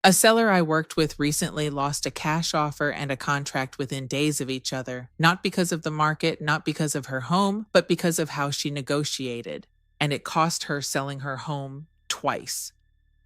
A seller I worked with recently lost a cash offer and a contract within days of each other, not because of the market, not because of her home, but because of how she negotiated. And it cost her selling her home twice.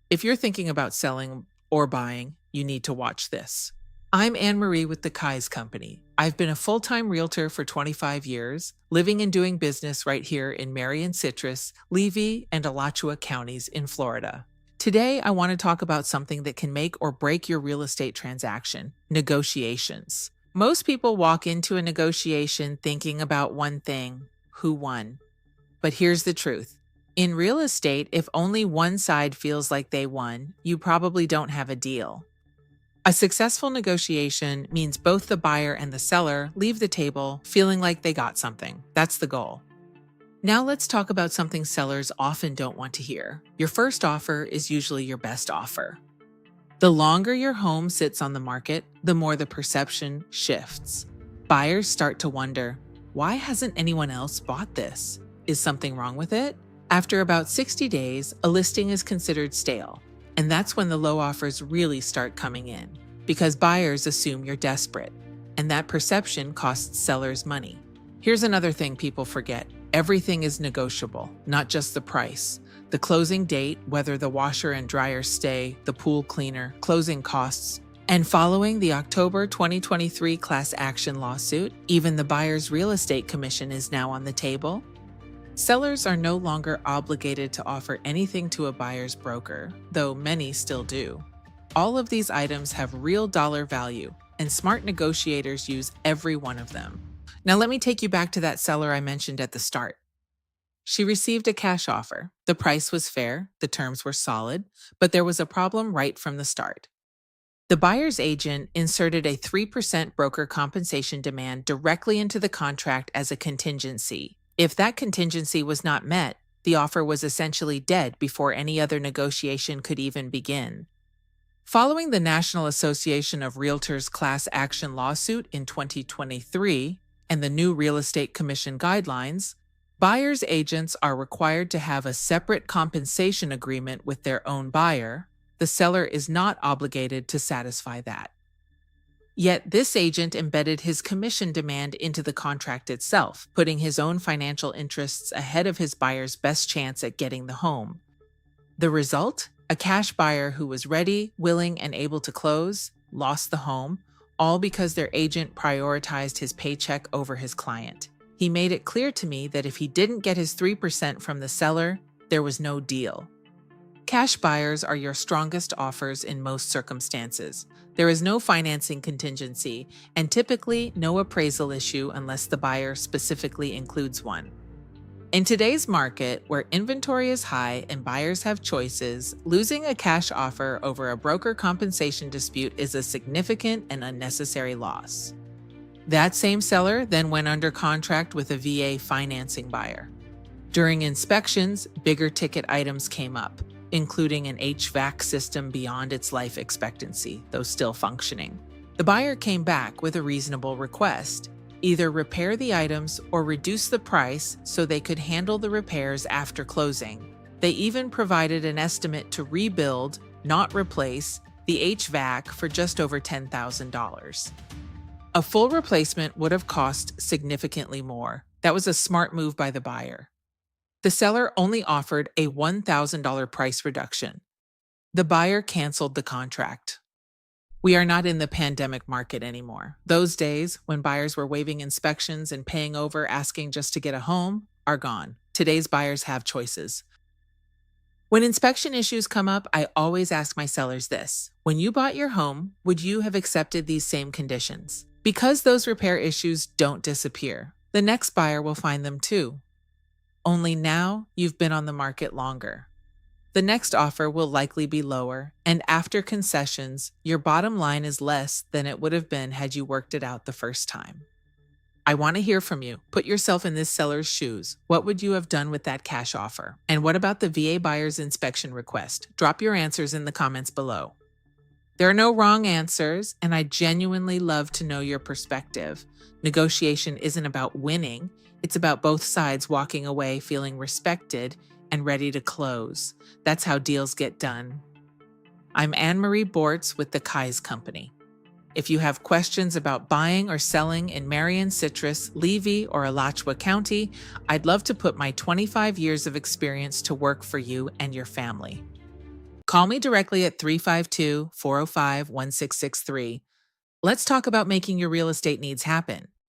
If you're thinking about selling or buying, you need to watch this. I'm Anne Marie with the Kai's Company. I've been a full-time realtor for 25 years, living and doing business right here in Marion, Citrus, Levy, and Alachua counties in Florida. Today, I want to talk about something that can make or break your real estate transaction: negotiations. Most people walk into a negotiation thinking about one thing: who won? But here's the truth. In real estate, if only one side feels like they won, you probably don't have a deal. A successful negotiation means both the buyer and the seller leave the table feeling like they got something. That's the goal. Now let's talk about something sellers often don't want to hear. Your first offer is usually your best offer. The longer your home sits on the market, the more the perception shifts. Buyers start to wonder, why hasn't anyone else bought this? Is something wrong with it? After about 60 days, a listing is considered stale. And that's when the low offers really start coming in, because buyers assume you're desperate, and that perception costs sellers money. Here's another thing people forget. Everything is negotiable, not just the price. The closing date, whether the washer and dryer stay, the pool cleaner, closing costs, and following the October 2023 class action lawsuit, even the buyer's real estate commission is now on the table. Sellers are no longer obligated to offer anything to a buyer's broker, though many still do. All of these items have real dollar value, and smart negotiators use every one of them. Now let me take you back to that seller I mentioned at the start. She received a cash offer. The price was fair, the terms were solid, but there was a problem right from the start. The buyer's agent inserted a 3% broker compensation demand directly into the contract as a contingency. If that contingency was not met, the offer was essentially dead before any other negotiation could even begin. Following the National Association of Realtors class action lawsuit in 2023 and the new Real Estate Commission guidelines, buyer's agents are required to have a separate compensation agreement with their own buyer. The seller is not obligated to satisfy that. Yet this agent embedded his commission demand into the contract itself, putting his own financial interests ahead of his buyer's best chance at getting the home. The result? A cash buyer who was ready, willing, and able to close lost the home, all because their agent prioritized his paycheck over his client. He made it clear to me that if he didn't get his 3% from the seller, there was no deal. Cash buyers are your strongest offers in most circumstances. There is no financing contingency, and typically no appraisal issue unless the buyer specifically includes one. In today's market, where inventory is high and buyers have choices, losing a cash offer over a broker compensation dispute is a significant and unnecessary loss. That same seller then went under contract with a VA financing buyer. During inspections, bigger ticket items came up, including an HVAC system beyond its life expectancy, though still functioning. The buyer came back with a reasonable request: either repair the items or reduce the price so they could handle the repairs after closing. They even provided an estimate to rebuild, not replace, the HVAC for just over $10,000. A full replacement would have cost significantly more. That was a smart move by the buyer. The seller only offered a $1,000 price reduction. The buyer canceled the contract. We are not in the pandemic market anymore. Those days, when buyers were waiving inspections and paying over asking just to get a home, are gone. Today's buyers have choices. When inspection issues come up, I always ask my sellers this: when you bought your home, would you have accepted these same conditions? Because those repair issues don't disappear, the next buyer will find them too. Only now you've been on the market longer. The next offer will likely be lower, and after concessions, your bottom line is less than it would have been had you worked it out the first time. I want to hear from you. Put yourself in this seller's shoes. What would you have done with that cash offer? And what about the VA buyer's inspection request? Drop your answers in the comments below. There are no wrong answers, and I genuinely love to know your perspective. Negotiation isn't about winning. It's about both sides walking away feeling respected and ready to close. That's how deals get done. I'm Anne Marie Bortz with the Kai's Company. If you have questions about buying or selling in Marion, Citrus, Levy, or Alachua County, I'd love to put my 25 years of experience to work for you and your family. Call me directly at 352 405 1663. Let's talk about making your real estate needs happen.